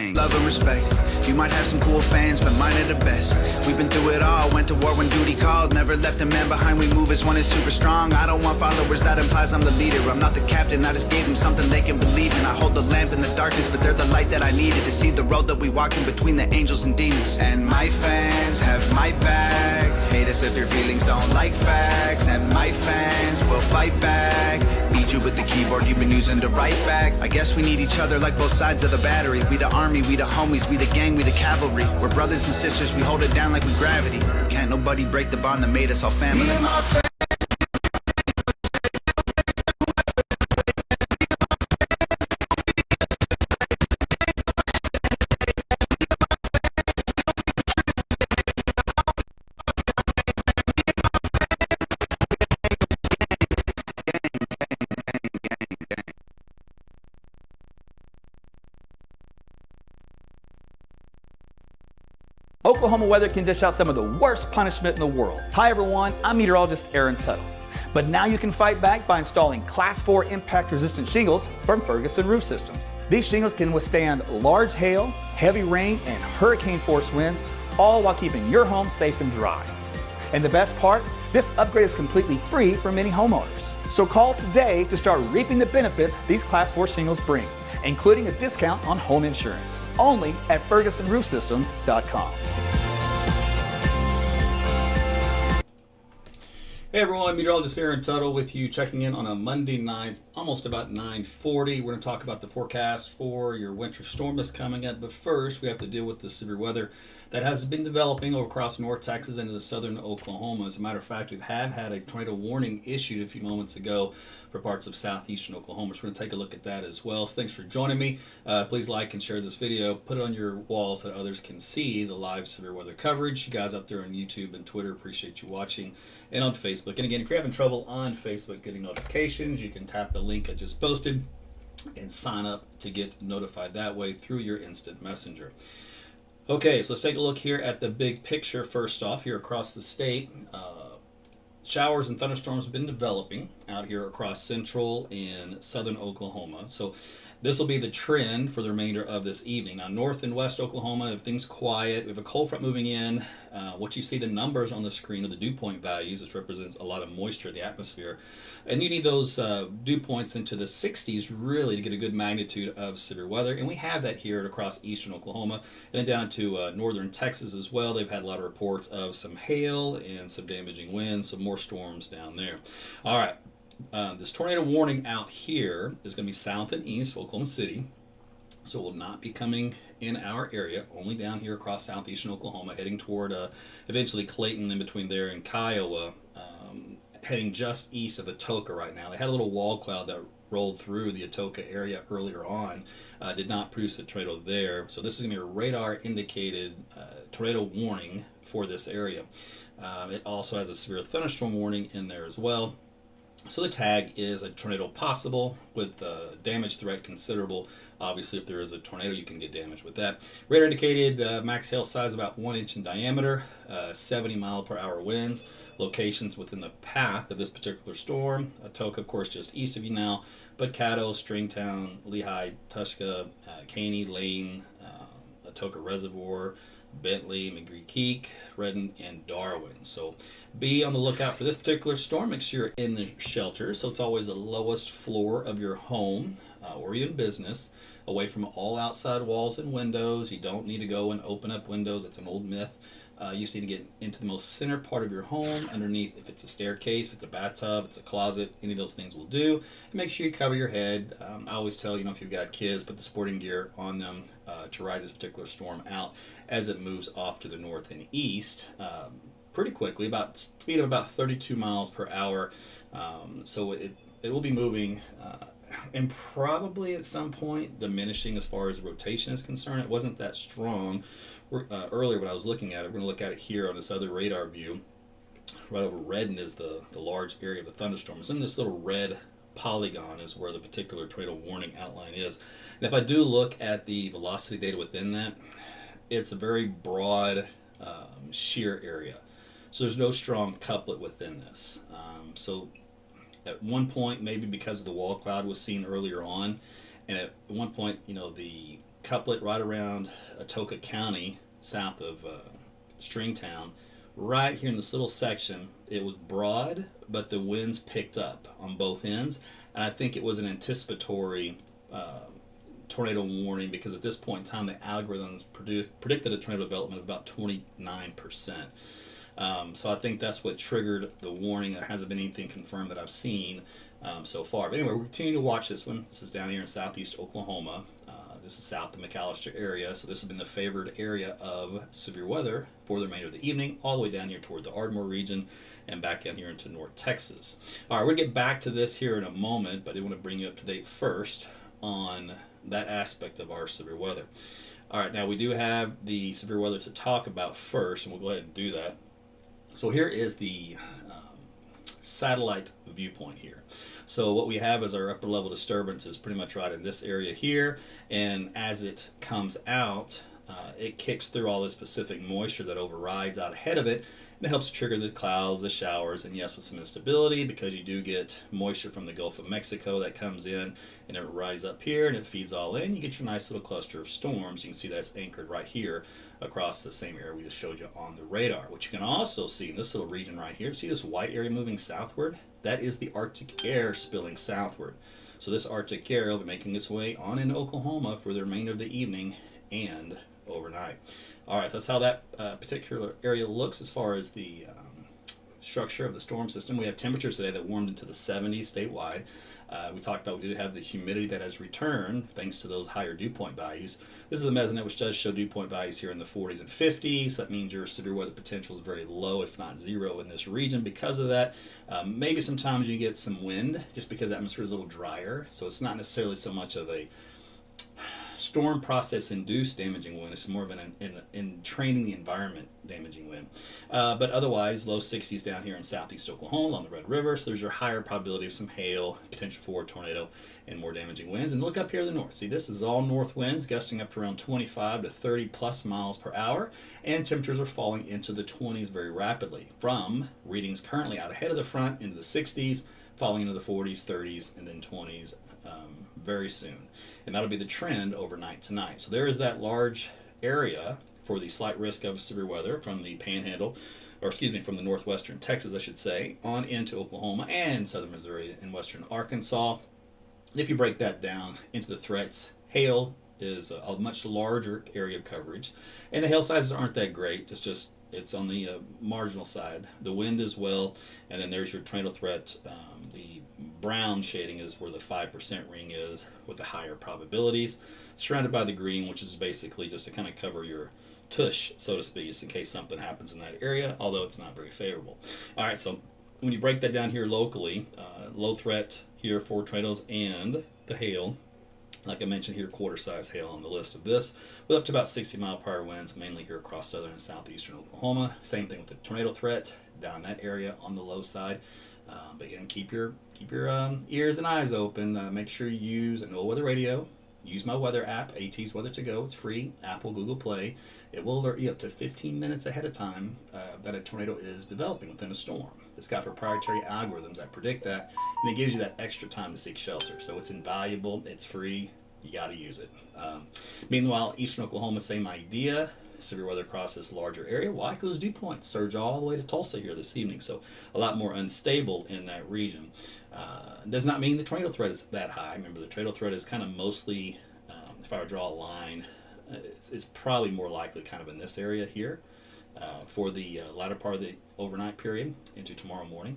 gang. Love and respect. You might have some cool fans, but mine are the best. We've been through it all, went to war when duty called. Never left a man behind, we move as one is super strong. I don't want followers, that implies I'm the leader. I'm not the captain, I just gave them something they can believe in. I hold the lamp in the darkness, but they're the light that I needed to see the road that we walk in between the angels and demons. And my fans have my back. Hate us if your feelings don't like facts. And my fans will fight back. Beat you with the keyboard you've been using to write back. I guess we need each other like both sides of the battery. We the army, we the homies, we the gang, we the cavalry. We're brothers and sisters, we hold it down like we gravity. Can't nobody break the bond that made us all family. Me and my Oklahoma weather can dish out some of the worst punishment in the world. Hi everyone, I'm meteorologist Tuttle. But now you can fight back by installing Class 4 impact-resistant shingles from Ferguson Roof Systems. These shingles can withstand large hail, heavy rain, and hurricane-force winds, all while keeping your home safe and dry. And the best part? This upgrade is completely free for many homeowners. So call today to start reaping the benefits these Class 4 shingles bring, including a discount on home insurance. Only at FergusonRoofSystems.com. Hey everyone, meteorologist Tuttle with you, checking in on a Monday night, almost about 9:40. We're going to talk about the forecast for your winter storm that's coming up. But first, we have to deal with the severe weather that has been developing over across North Texas into southern Oklahoma. As a matter of fact, we have had a tornado warning issued a few moments ago for parts of southeastern Oklahoma. So we're going to take a look at that as well. So thanks for joining me. Please like and share this video. Put it on your walls so that others can see the live severe weather coverage. You guys out there on YouTube and Twitter, appreciate you watching. And on Facebook. And again, if you're having trouble on Facebook getting notifications, you can tap the link I just posted and sign up to get notified that way through your instant messenger. Okay, so let's take a look here at the big picture first off here across the state. Showers and thunderstorms have been developing out here across central and southern Oklahoma. So this will be the trend for the remainder of this evening. Now, north and west Oklahoma, everything's quiet. We have a cold front moving in. What you see the numbers on the screen are the dew point values, which represents a lot of moisture in the atmosphere. And you need those dew points into the 60s really to get a good magnitude of severe weather. And we have that here across eastern Oklahoma and then down to northern Texas as well. They've had a lot of reports of some hail and some damaging winds, so more storms down there. All right. This tornado warning out here is going to be south and east of Oklahoma City, so it will not be coming in our area, only down here across southeastern Oklahoma, heading toward eventually Clayton, in between there and Kiowa, heading just east of Atoka right now. They had a little wall cloud that rolled through the Atoka area earlier on, did not produce a tornado there, so this is going to be a radar indicated tornado warning for this area. It also has a severe thunderstorm warning in there as well. So the tag is a tornado possible with damage threat considerable. Obviously, if there is a tornado, you can get damage with that. Radar indicated max hail size about 1 inch in diameter, 70-mile-per-hour winds. Locations within the path of this particular storm. Atoka, of course, just east of you now, but Caddo, Stringtown, Lehigh, Tushka, Caney, Lane, Atoka Reservoir, Bentley, McGree-Keek, Redden, and Darwin. So be on the lookout for this particular storm. Make sure you're in the shelter, so it's always the lowest floor of your home or your business, away from all outside walls and windows. You don't need to go and open up windows. It's an old myth. You just need to get into the most center part of your home, underneath, if it's a staircase, if it's a bathtub, if it's a closet, any of those things will do. And make sure you cover your head. I always tell, if you've got kids, put the sporting gear on them to ride this particular storm out as it moves off to the north and east pretty quickly, about speed of about 32 miles per hour. So it will be moving and probably at some point diminishing as far as the rotation is concerned. It wasn't that strong earlier when I was looking at it. We're going to look at it here on this other radar view. Right over Redden is the large area of the thunderstorm. It's in this little red polygon is where the particular tornado warning outline is. And if I do look at the velocity data within that, it's a very broad shear area. So there's no strong couplet within this. So at one point, maybe because of the wall cloud was seen earlier on, and at one point, the couplet right around Atoka County, south of Stringtown. Right here in this little section, it was broad, but the winds picked up on both ends, and I think it was an anticipatory tornado warning, because at this point in time the algorithms predicted a tornado development of about 29%. So I think that's what triggered the warning. There hasn't been anything confirmed that I've seen so far. But anyway, we'll continue to watch this one. This is down here in southeast Oklahoma. This is south of McAllister area, so this has been the favored area of severe weather for the remainder of the evening, all the way down here toward the Ardmore region and back down here into North Texas. All right, we're going to get back to this here in a moment, but I want to bring you up to date first on that aspect of our severe weather. All right, now we do have the severe weather to talk about first, and we'll go ahead and do that. So here is the satellite viewpoint here. So what we have is our upper level disturbance is pretty much right in this area here, and as it comes out, it kicks through all this Pacific moisture that overrides out ahead of it, and it helps to trigger the clouds, the showers, and yes, with some instability, because you do get moisture from the Gulf of Mexico that comes in, and it rises up here, and it feeds all in. You get your nice little cluster of storms. You can see that's anchored right here across the same area we just showed you on the radar. What you can also see in this little region right here, see this white area moving southward? That is the Arctic air spilling southward. So this Arctic air will be making its way on into Oklahoma for the remainder of the evening and overnight. All right, so that's how that particular area looks as far as the structure of the storm system. We have temperatures today that warmed into the 70s statewide. We talked about we did have the humidity that has returned thanks to those higher dew point values. This is the mesonet, which does show dew point values here in the 40s and 50s. So that means your severe weather potential is very low, if not zero, in this region. Because of that, maybe sometimes you get some wind just because the atmosphere is a little drier. So it's not necessarily so much of a storm process induced damaging wind. It's more of an in training the environment damaging wind. But otherwise, low 60s down here in southeast Oklahoma along the Red River. So there's your higher probability of some hail, potential for a tornado, and more damaging winds. And look up here to the north. See, this is all north winds gusting up to around 25 to 30 plus miles per hour. And temperatures are falling into the 20s very rapidly, from readings currently out ahead of the front into the 60s, falling into the 40s, 30s, and then 20s very soon. And that'll be the trend overnight tonight. So there is that large area for the slight risk of severe weather from the panhandle, or excuse me, from the northwestern Texas, I should say, on into Oklahoma and southern Missouri and western Arkansas. And if you break that down into the threats, hail is a much larger area of coverage, and the hail sizes aren't that great. It's on the marginal side. The wind as well, and then there's your tornado threat. The brown shading is where the 5% ring is with the higher probabilities, surrounded by the green, which is basically just to kind of cover your tush, so to speak, just in case something happens in that area, although it's not very favorable. All right, so when you break that down here locally, low threat here for tornadoes and the hail. Like I mentioned here, quarter-size hail on the list of this, with up to about 60-mile-per-hour winds, mainly here across southern and southeastern Oklahoma. Same thing with the tornado threat down that area on the low side. But again, keep your ears and eyes open. Make sure you use an all-weather radio. Use my weather app, AT's Weather to Go. It's free, Apple, Google Play. It will alert you up to 15 minutes ahead of time that a tornado is developing within a storm. It's got proprietary algorithms that predict that, and it gives you that extra time to seek shelter. So it's invaluable. It's free. You got to use it. Meanwhile, eastern Oklahoma, same idea. Severe weather across this larger area. Why? Because dew points surge all the way to Tulsa here this evening, so a lot more unstable in that region. Does not mean the tornado threat is that high. Remember, the tornado threat is kind of mostly, if I were to draw a line, it's probably more likely kind of in this area here for the latter part of the overnight period into tomorrow morning.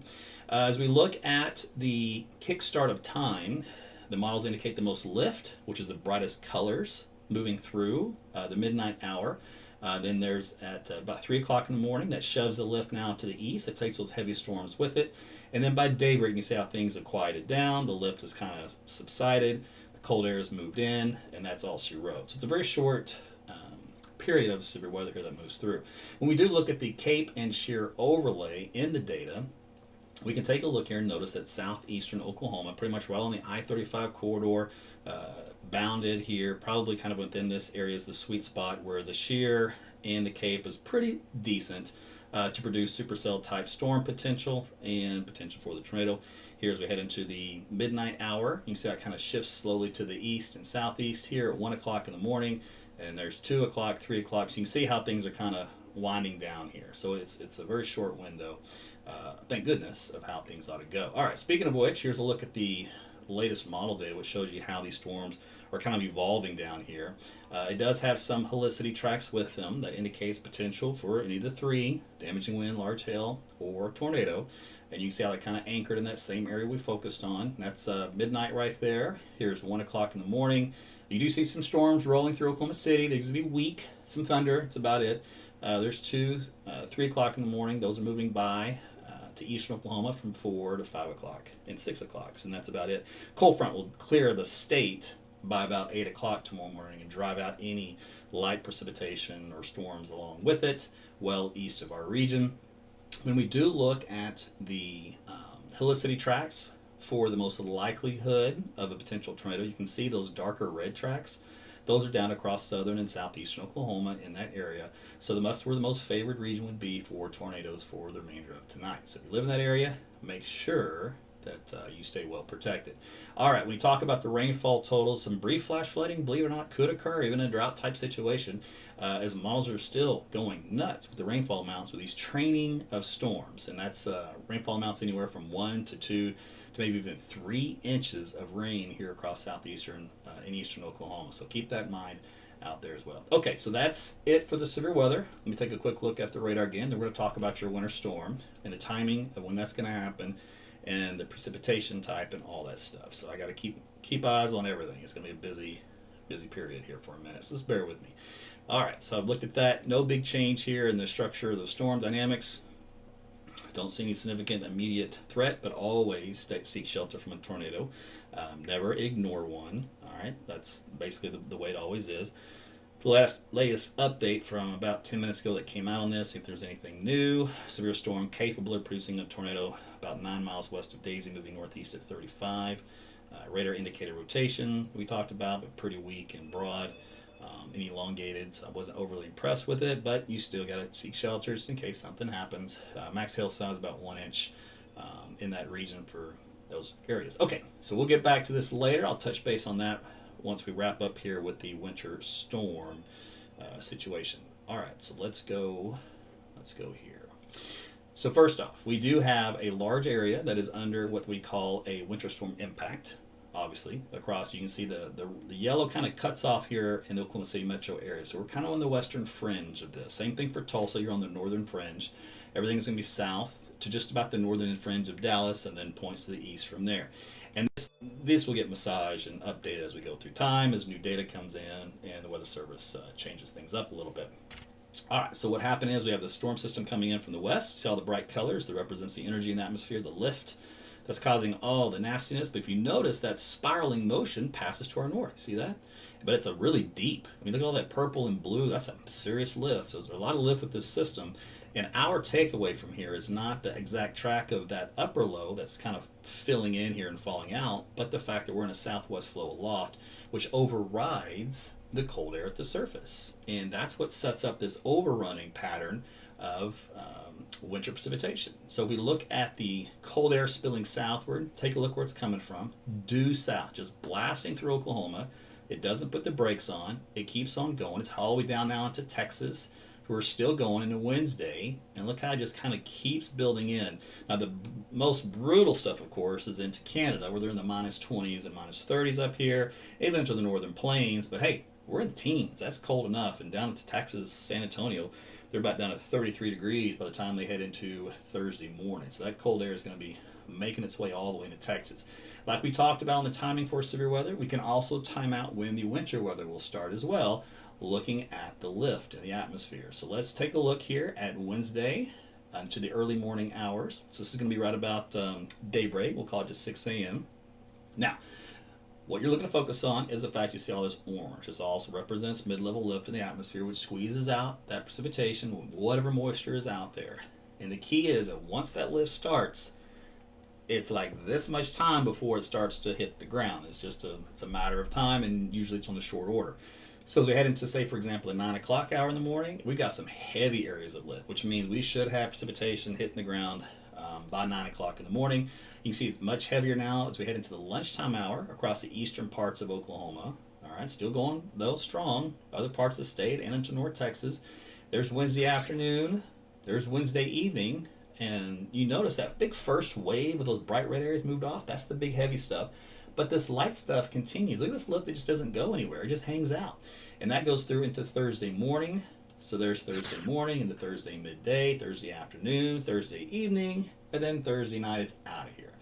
As we look at the kickstart of time, the models indicate the most lift, which is the brightest colors moving through the midnight hour. Then there's at about 3 o'clock in the morning, that shoves the lift now to the east. It takes those heavy storms with it. And then by daybreak, you can see how things have quieted down. The lift has kind of subsided. The cold air has moved in, and that's all she wrote. So it's a very short period of severe weather here that moves through. When we do look at the Cape and Shear overlay in the data, we can take a look here and notice that southeastern Oklahoma, pretty much right on the I-35 corridor, bounded here, probably kind of within this area is the sweet spot where the shear and the Cape is pretty decent. to produce supercell type storm potential and potential for the tornado. Here as we head into the midnight hour, you can see how it kind of shifts slowly to the east and southeast here at 1 o'clock in the morning, and there's 2 o'clock, 3 o'clock, so you can see how things are kind of winding down here. So it's a very short window, thank goodness, of how things ought to go. All right, speaking of which, here's a look at the latest model data, which shows you how these storms are kind of evolving down here. It does have some helicity tracks with them that indicates potential for any of the three: damaging wind, large hail, or tornado. And you can see how they're kind of anchored in that same area we focused on. That's midnight right there. Here's 1 o'clock in the morning. You do see some storms rolling through Oklahoma City. They're going to be weak, some thunder. That's about it. There's 3 o'clock in the morning. Those are moving by to eastern Oklahoma from 4 to 5 o'clock and 6 o'clock, and that's about it. Cold front will clear the state by about 8 o'clock tomorrow morning and drive out any light precipitation or storms along with it well east of our region. When we do look at the helicity tracks for the most likelihood of a potential tornado, you can see those darker red tracks. Those are down across southern and southeastern Oklahoma in that area. So that's where the most favored region would be for tornadoes for the remainder of tonight. So if you live in that area, make sure that you stay well protected. All right, when we talk about the rainfall totals, some brief flash flooding, believe it or not, could occur even in a drought type situation, as models are still going nuts with the rainfall amounts with these training of storms. And that's rainfall amounts anywhere from 1 to 2 to maybe even 3 inches of rain here across southeastern and eastern Oklahoma. So keep that in mind out there as well. Okay, so that's it for the severe weather. Let me take a quick look at the radar again. Then we're going to talk about your winter storm and the timing of when that's going to happen, and the precipitation type and all that stuff. So I got to keep eyes on everything. It's going to be a busy period here for a minute, so just bear with me. All right, so I've looked at that. No big change here in the structure of the storm dynamics. Don't see any significant immediate threat, but always seek shelter from a tornado. Never ignore one. All right, that's basically the way it always is. The latest update from about 10 minutes ago that came out on this, see if there's anything new. Severe storm capable of producing a tornado about 9 miles west of Daisy, moving northeast at 35. Radar indicated rotation we talked about, but pretty weak and broad. And elongated, so I wasn't overly impressed with it, but you still got to seek shelters in case something happens. Max hail size about 1 inch in that region for those areas. Okay, so we'll get back to this later. I'll touch base on that once we wrap up here with the winter storm situation. All right, so let's go here. So first off, we do have a large area that is under what we call a winter storm impact. Obviously, across you can see the yellow kind of cuts off here in the Oklahoma City metro area. So we're kind of on the western fringe of this. Same thing for Tulsa, you're on the northern fringe. Everything's going to be south to just about the northern fringe of Dallas, and then points to the east from there. And this will get massaged and updated as we go through time, as new data comes in and the Weather Service changes things up a little bit. All right, so what happened is we have the storm system coming in from the west. See all the bright colors that represents the energy in the atmosphere, the lift that's causing all the nastiness. But if you notice, that spiraling motion passes to our north. See that? But it's a really deep. I mean, look at all that purple and blue. That's a serious lift. So there's a lot of lift with this system. And our takeaway from here is not the exact track of that upper low that's kind of filling in here and falling out, but the fact that we're in a southwest flow aloft, which overrides the cold air at the surface. And that's what sets up this overrunning pattern of winter precipitation. So if we look at the cold air spilling southward, take a look where it's coming from, due south, just blasting through Oklahoma. It doesn't put the brakes on. It keeps on going. It's all the way down now into Texas. We're still going into Wednesday, and look how it just kind of keeps building in. Now, the most brutal stuff, of course, is into Canada, where they're in the minus 20s and minus 30s up here, even into the northern plains. But hey, we're in the teens. That's cold enough. And down into Texas, San Antonio, they're about down to 33 degrees by the time they head into Thursday morning. So that cold air is going to be making its way all the way into Texas. Like we talked about on the timing for severe weather, we can also time out when the winter weather will start as well, looking at the lift in the atmosphere. So let's take a look here at Wednesday into the early morning hours. So this is going to be right about daybreak. We'll call it just 6 a.m. Now, what you're looking to focus on is the fact you see all this orange. This also represents mid-level lift in the atmosphere, which squeezes out that precipitation, whatever moisture is out there. And the key is that once that lift starts, it's like this much time before it starts to hit the ground. It's a matter of time, and usually it's on a short order. So as we head into, say, for example, the 9 o'clock hour in the morning, we've got some heavy areas of lift, which means we should have precipitation hitting the ground by 9 o'clock in the morning. You can see it's much heavier now as we head into the lunchtime hour across the eastern parts of Oklahoma. All right, still going, though, strong. Other parts of the state and into North Texas. There's Wednesday afternoon. There's Wednesday evening. And you notice that big first wave of those bright red areas moved off. That's the big heavy stuff. But this light stuff continues. Look at this lift, it just doesn't go anywhere. It just hangs out. And that goes through into Thursday morning. So there's Thursday morning into Thursday midday, Thursday afternoon, Thursday evening, and then Thursday night it's out of here.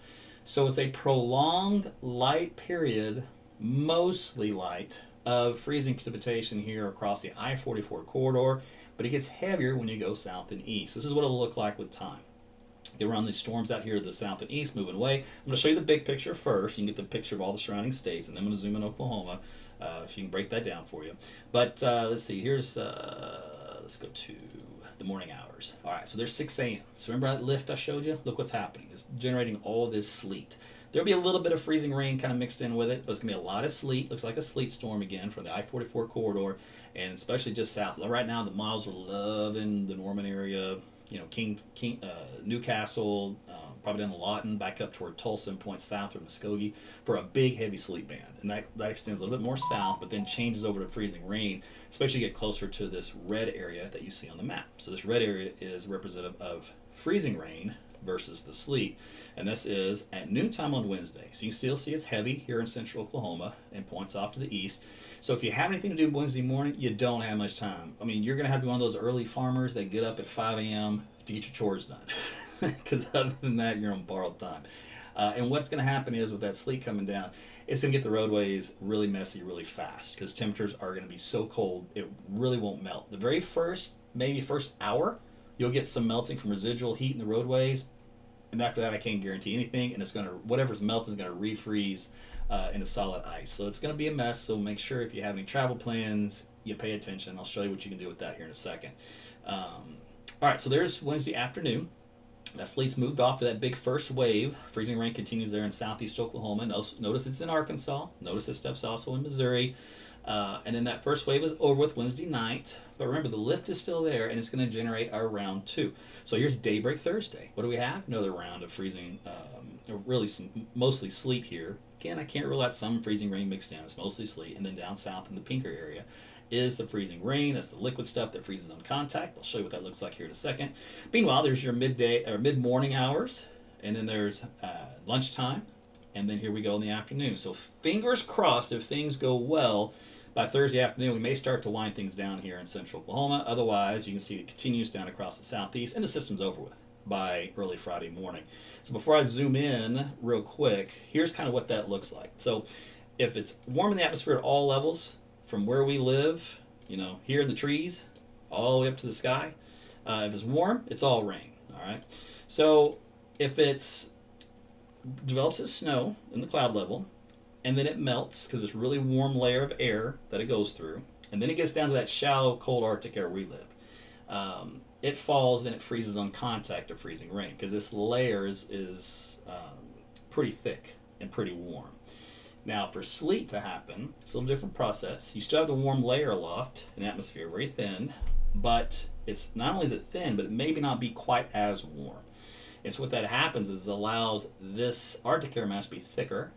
So it's a prolonged light period, mostly light, of freezing precipitation here across the I-44 corridor, but it gets heavier when you go south and east. This is what it'll look like with time. Get around these storms out here to the south and east moving away. I'm going to show you the big picture first. You can get the picture of all the surrounding states, and then I'm going to zoom in Oklahoma, if you can break that down for you. But let's see, here's, let's go to the morning hours. All right, so there's 6 a.m. So remember that lift I showed you? Look what's happening. It's generating all this sleet. There'll be a little bit of freezing rain kind of mixed in with it, but it's going to be a lot of sleet. Looks like a sleet storm again from the I-44 corridor, and especially just south. Right now, the miles are loving the Norman area, you know, Newcastle, probably down to Lawton, back up toward Tulsa and points south or Muskogee for a big heavy sleet band. And that extends a little bit more south, but then changes over to freezing rain, especially get closer to this red area that you see on the map. So this red area is representative of freezing rain versus the sleet. And this is at noontime on Wednesday. So you can still see it's heavy here in central Oklahoma and points off to the east. So if you have anything to do Wednesday morning, you don't have much time. I mean, you're going to have to be one of those early farmers that get up at 5 a.m. to get your chores done. Because other than that, you're on borrowed time. And what's going to happen is with that sleet coming down, it's going to get the roadways really messy really fast because temperatures are going to be so cold, it really won't melt. The very first, maybe first hour, you'll get some melting from residual heat in the roadways. And after that, I can't guarantee anything. And it's going to, whatever's melting is going to refreeze into solid ice. So it's going to be a mess. So make sure if you have any travel plans, you pay attention. I'll show you what you can do with that here in a second. All right, so there's Wednesday afternoon. That sleet's moved off to that big first wave. Freezing rain continues there in southeast Oklahoma. Notice it's in Arkansas. Notice this stuff's also in Missouri. And then that first wave is over with Wednesday night. But remember, the lift is still there, and it's going to generate our round 2. So here's daybreak Thursday. What do we have? Another round of freezing, mostly sleet here. Again, I can't rule out some freezing rain mixed in. It's mostly sleet. And then down south in the pinker area is the freezing rain. That's the liquid stuff that freezes on contact. I'll show you what that looks like here in a second. Meanwhile, there's your midday or mid-morning hours, and then there's lunchtime, and then here we go in the afternoon. So fingers crossed, if things go well, by Thursday afternoon, we may start to wind things down here in central Oklahoma. Otherwise, you can see it continues down across the southeast, and the system's over with by early Friday morning. So before I zoom in real quick, here's kind of what that looks like. So if it's warm in the atmosphere at all levels, from where we live, you know, here in the trees, all the way up to the sky, if it's warm, it's all rain, all right? So if it's develops as snow in the cloud level, and then it melts because it's a really warm layer of air that it goes through, and then it gets down to that shallow, cold Arctic air we live. It falls and it freezes on contact of freezing rain because this layer is pretty thick and pretty warm. Now, for sleet to happen, it's a little different process. You still have the warm layer aloft in the atmosphere, very thin, but it's not only is it thin, but it maybe not be quite as warm. And so what that happens is it allows this Arctic air mass to be thicker,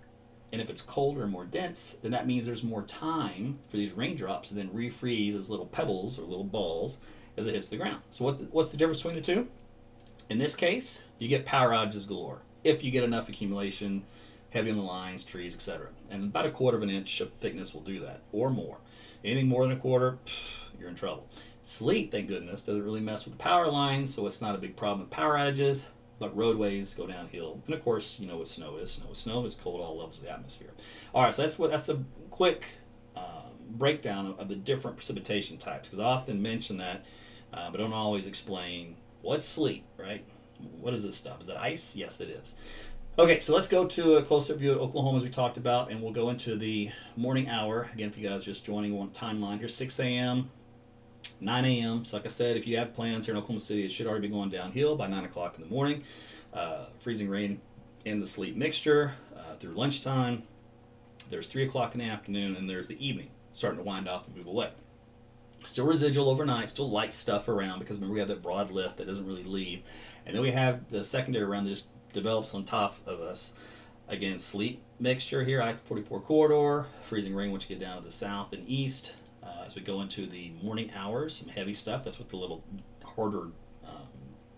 and if it's colder and more dense, then that means there's more time for these raindrops to then refreeze as little pebbles or little balls as it hits the ground. So what's the difference between the two? In this case, you get power outages galore if you get enough accumulation, heavy on the lines, trees, etc. And about 1/4 of an inch of thickness will do that, or more. Anything more than 1/4, you're in trouble. Sleet, thank goodness, doesn't really mess with the power lines, so it's not a big problem with power outages, but roadways go downhill. And of course, you know what snow is. Snow is cold at all levels of the atmosphere. All right, so that's a quick breakdown of the different precipitation types, because I often mention that, but don't always explain what's sleet, right? What is this stuff? Is it ice? Yes, it is. Okay, so let's go to a closer view of Oklahoma as we talked about, and we'll go into the morning hour. Again, if you guys are just joining one timeline here, 6 a.m., 9 a.m. So like I said, if you have plans here in Oklahoma City, it should already be going downhill by 9 o'clock in the morning. Freezing rain in the sleet mixture through lunchtime. There's 3 o'clock in the afternoon, and there's the evening. starting to wind off and move away. Still residual overnight, still light stuff around, because remember we have that broad lift that doesn't really leave. And then we have the secondary round that just develops on top of us. Again, sleet mixture here, I-44 corridor, freezing rain once you get down to the south and east. As we go into the morning hours, some heavy stuff. That's what the little harder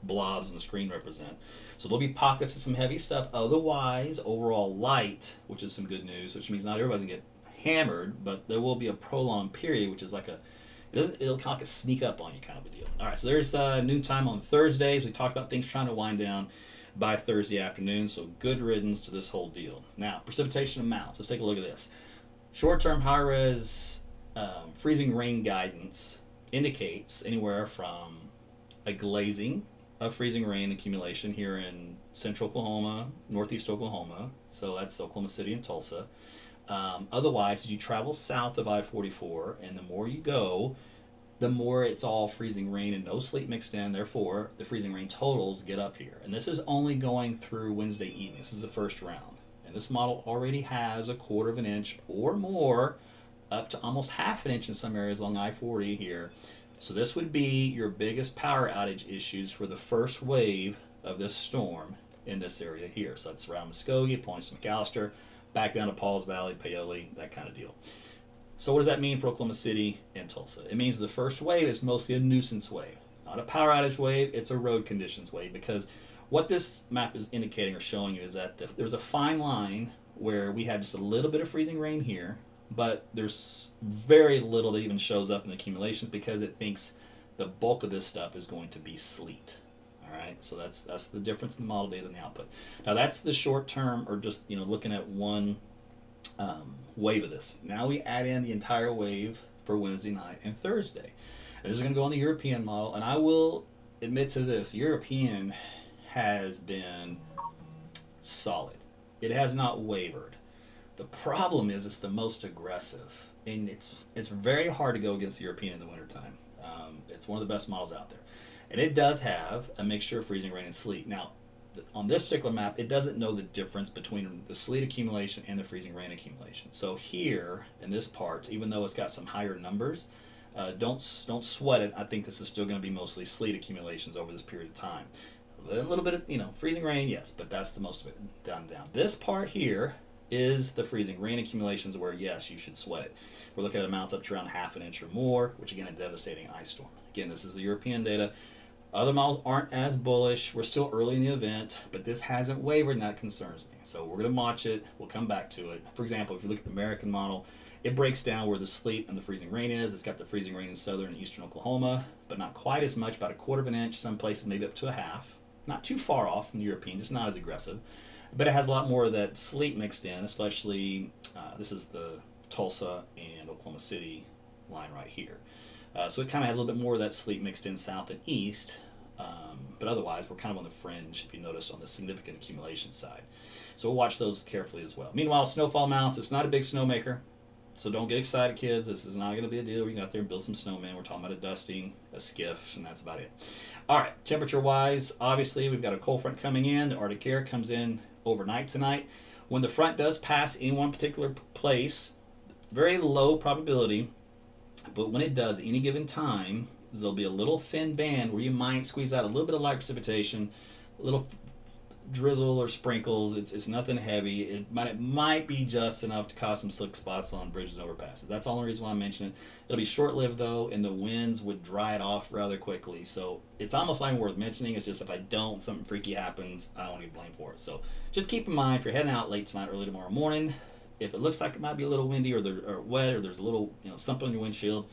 blobs on the screen represent. So there'll be pockets of some heavy stuff. Otherwise, overall light, which is some good news, which means not everybody's going to get hammered, but there will be a prolonged period, which is like it'll kind of like a sneak up on you kind of a deal. All right, so there's noontime on Thursdays. We talked about things trying to wind down by Thursday afternoon, so good riddance to this whole deal. Now, precipitation amounts. Let's take a look at this. Short-term high-res freezing rain guidance indicates anywhere from a glazing of freezing rain accumulation here in central Oklahoma, northeast Oklahoma, so that's Oklahoma City and Tulsa. Otherwise, as you travel south of I-44, and the more you go, the more it's all freezing rain and no sleet mixed in. Therefore, the freezing rain totals get up here. And this is only going through Wednesday evening. This is the first round. And this model already has 1/4 of an inch or more, up to almost 1/2 an inch in some areas along I-40 here. So this would be your biggest power outage issues for the first wave of this storm in this area here. So that's around Muskogee, points to McAllister, back down to Pauls Valley, Paoli, that kind of deal. So what does that mean for Oklahoma City and Tulsa? It means the first wave is mostly a nuisance wave. Not a power outage wave, it's a road conditions wave, because what this map is indicating or showing you is that there's a fine line where we have just a little bit of freezing rain here, but there's very little that even shows up in the accumulations because it thinks the bulk of this stuff is going to be sleet. All right, so that's the difference in the model data and the output. Now that's the short term, or just looking at one wave of this. Now we add in the entire wave for Wednesday night and Thursday. And this is going to go on the European model, and I will admit to this, European has been solid. It has not wavered. The problem is it's the most aggressive, and it's very hard to go against the European in the wintertime. It's one of the best models out there. And it does have a mixture of freezing rain and sleet. Now, on this particular map, it doesn't know the difference between the sleet accumulation and the freezing rain accumulation. So here, in this part, even though it's got some higher numbers, don't sweat it. I think this is still going to be mostly sleet accumulations over this period of time. A little bit of, freezing rain, yes, but that's the most of it down. This part here is the freezing rain accumulations where, yes, you should sweat it. We're looking at amounts up to around 1/2 an inch or more, which again, a devastating ice storm. Again, this is the European data. Other models aren't as bullish. We're still early in the event, but this hasn't wavered, and that concerns me. So we're going to watch it. We'll come back to it. For example, if you look at the American model, it breaks down where the sleet and the freezing rain is. It's got the freezing rain in southern and eastern Oklahoma, but not quite as much, about 1/4 of an inch, some places maybe up to 1/2. Not too far off from the European, just not as aggressive. But it has a lot more of that sleet mixed in, especially, this is the Tulsa and Oklahoma City line right here. So it kind of has a little bit more of that sleet mixed in south and east. But otherwise, we're kind of on the fringe, if you noticed, on the significant accumulation side. So we'll watch those carefully as well. Meanwhile, snowfall amounts, it's not a big snowmaker. So don't get excited, kids. This is not going to be a deal where you can go out there and build some snowmen. We're talking about a dusting, a skiff, and that's about it. All right, temperature-wise, obviously, we've got a cold front coming in. The Arctic air comes in overnight tonight. When the front does pass in one particular place, very low probability, but when it does, at any given time, there'll be a little thin band where you might squeeze out a little bit of light precipitation, a little drizzle or sprinkles. It's nothing heavy. It might be just enough to cause some slick spots on bridges and overpasses. That's the only reason why I mention it. It'll be short-lived though, and the winds would dry it off rather quickly. So it's almost not even worth mentioning. It's just if I don't, something freaky happens, I don't get blamed for it. So just keep in mind if you're heading out late tonight, early tomorrow morning, if it looks like it might be a little windy or wet, or there's a little something on your windshield,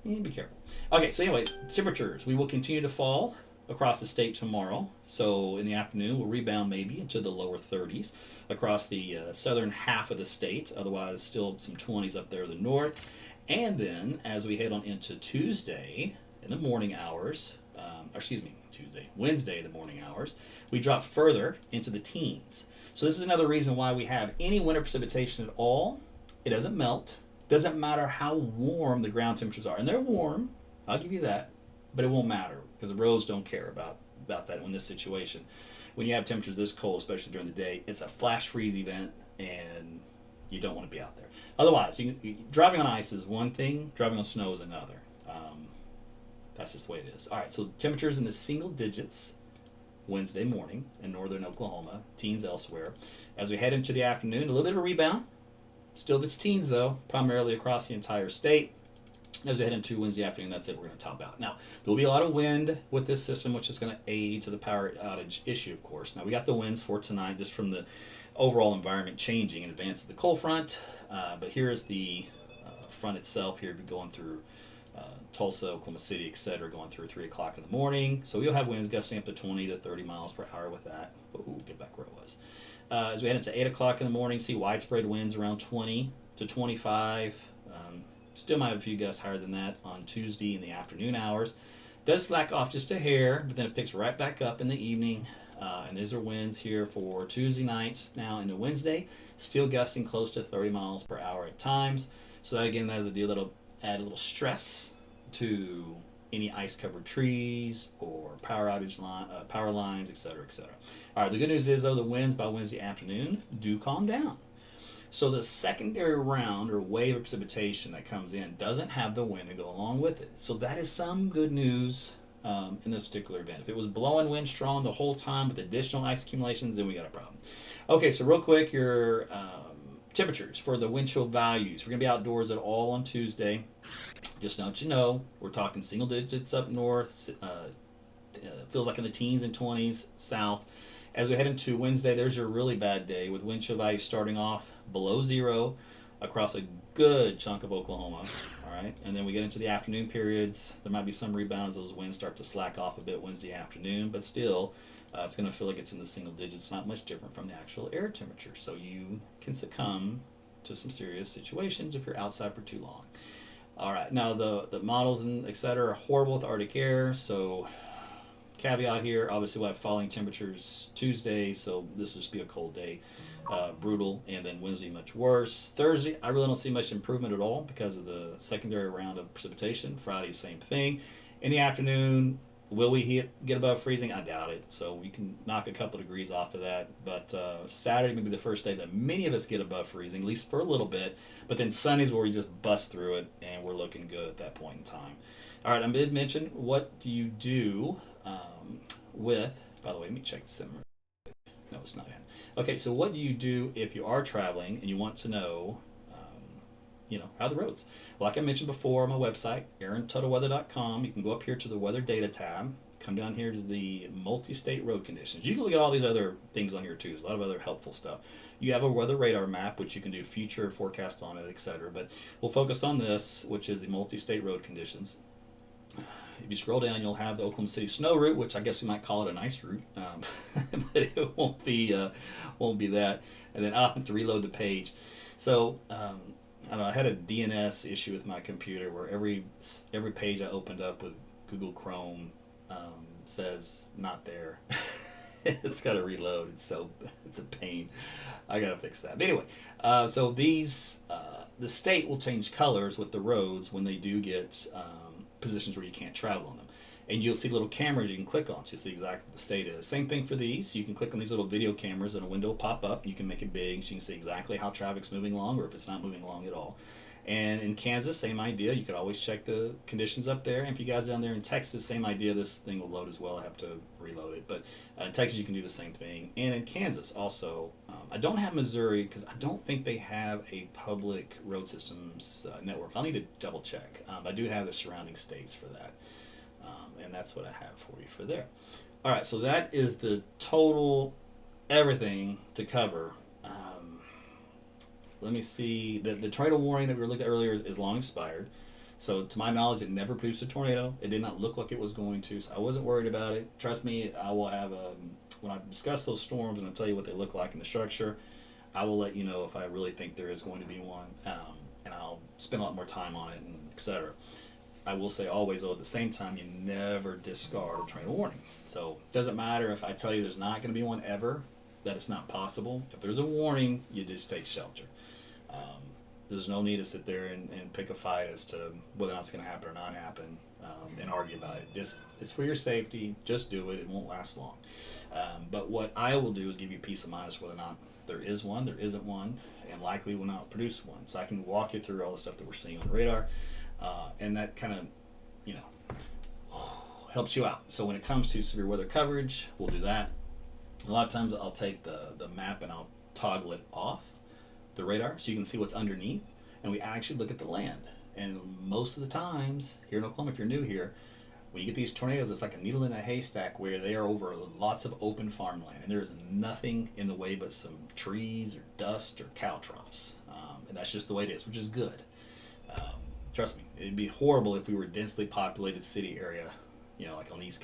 you need to be careful. Okay, so anyway, temperatures. We will continue to fall across the state tomorrow. So in the afternoon, we'll rebound maybe into the lower 30s across the southern half of the state. Otherwise, still some 20s up there in the north. And then as we head on into Tuesday in the morning hours, Wednesday in the morning hours, we drop further into the teens. So this is another reason why we have any winter precipitation at all. It doesn't melt. Doesn't matter how warm the ground temperatures are. And they're warm, I'll give you that, but it won't matter because the roads don't care about that in this situation. When you have temperatures this cold, especially during the day, it's a flash freeze event, and you don't want to be out there. Otherwise, driving on ice is one thing, driving on snow is another. That's just the way it is. All right, so temperatures in the single digits Wednesday morning in northern Oklahoma, teens elsewhere. As we head into the afternoon, a little bit of a rebound. Still the teens, though, primarily across the entire state. As we head into Wednesday afternoon, that's it. We're going to top out. Now, there will be a lot of wind with this system, which is going to aid to the power outage issue, of course. Now, we got the winds for tonight just from the overall environment changing in advance of the cold front. But here is the front itself here going through Tulsa, Oklahoma City, etc., going through 3 o'clock in the morning. So we'll have winds gusting up to 20 to 30 miles per hour with that. Ooh, get back where it was. As we head into 8 o'clock in the morning, see widespread winds around 20 to 25. Still might have a few gusts higher than that on Tuesday in the afternoon hours. Does slack off just a hair, but then it picks right back up in the evening. And these are winds here for Tuesday night now into Wednesday. Still gusting close to 30 miles per hour at times. So that, again, that is a deal that'll add a little stress to any ice-covered trees or power lines, etc., etc. All right, the good news is, though, the winds by Wednesday afternoon do calm down. So the secondary round or wave of precipitation that comes in doesn't have the wind to go along with it. So that is some good news in this particular event. If it was blowing wind strong the whole time with additional ice accumulations, then we got a problem. Okay, so real quick, your temperatures for the wind chill values. We're going to be outdoors at all on Tuesday. Just to let you know, we're talking single digits up north. Feels like in the teens and 20s south. As we head into Wednesday, there's your really bad day with wind chill values starting off below 0 across a good chunk of Oklahoma. All right, and then we get into the afternoon periods. There might be some rebounds. Those winds start to slack off a bit Wednesday afternoon, but still, it's going to feel like it's in the single digits. Not much different from the actual air temperature. So you can succumb to some serious situations if you're outside for too long. All right, now the models and et cetera are horrible with Arctic air, so caveat here, obviously we'll have falling temperatures Tuesday, so this will just be a cold day, brutal, and then Wednesday much worse. Thursday, I really don't see much improvement at all because of the secondary round of precipitation. Friday, same thing. In the afternoon, will we get above freezing? I doubt it, so we can knock a couple degrees off of that, but Saturday may be the first day that many of us get above freezing, at least for a little bit, but then Sunday's where we just bust through it, and we're looking good at that point in time. All right, I did mention, what do you do with, by the way, let me check the simmer. No, it's not in. Okay, so what do you do if you are traveling and you want to know, how are the roads? Well, like I mentioned before on my website, AaronTuttleWeather.com, you can go up here to the Weather Data tab, come down here to the multi-state road conditions. You can look at all these other things on here too. There's a lot of other helpful stuff. You have a weather radar map, which you can do future forecast on it, etc. But we'll focus on this, which is the multi-state road conditions. If you scroll down, you'll have the Oklahoma City snow route, which I guess we might call it an ice route, but it won't be that. And then I'll have to reload the page. So I don't know. I had a DNS issue with my computer where every page I opened up with Google Chrome says not there. It's got to reload. It's a pain. I got to fix that. But anyway, so these the state will change colors with the roads when they do get positions where you can't travel on them. And you'll see little cameras you can click on, so you'll see exactly what the state is. Same thing for these. You can click on these little video cameras and a window will pop up. You can make it big so you can see exactly how traffic's moving along or if it's not moving along at all. And in Kansas, same idea. You could always check the conditions up there. And if you guys down there in Texas, same idea. This thing will load as well. I have to reload it. But in Texas, you can do the same thing. And in Kansas also. I don't have Missouri because I don't think they have a public road systems network. I'll need to double check. I do have the surrounding states for that. And that's what I have for you for there. All right, so that is the total everything to cover. Let me see. The tornado warning that we looked at earlier is long expired. So to my knowledge, it never produced a tornado. It did not look like it was going to, so I wasn't worried about it. Trust me, I will have when I discuss those storms and I'll tell you what they look like in the structure, I will let you know if I really think there is going to be one, and I'll spend a lot more time on it, and etc. I will say always, though, at the same time, you never discard a tornado warning. So it doesn't matter if I tell you there's not going to be one ever, that it's not possible. If there's a warning, you just take shelter. There's no need to sit there and pick a fight as to whether or not it's going to happen or not happen and argue about it. It's for your safety. Just do it. It won't last long. But what I will do is give you peace of mind as to whether or not there is one, there isn't one, and likely will not produce one. So I can walk you through all the stuff that we're seeing on the radar, and that kind of, you know, helps you out. So when it comes to severe weather coverage, we'll do that. A lot of times I'll take the map and I'll toggle it off the radar so you can see what's underneath, and we actually look at the land. And most of the times here in Oklahoma, if you're new here, when you get these tornadoes, it's like a needle in a haystack where they are over lots of open farmland, and there is nothing in the way but some trees or dust or cow troughs, and that's just the way it is, which is good. Trust me, it'd be horrible if we were a densely populated city area, you know, like on the East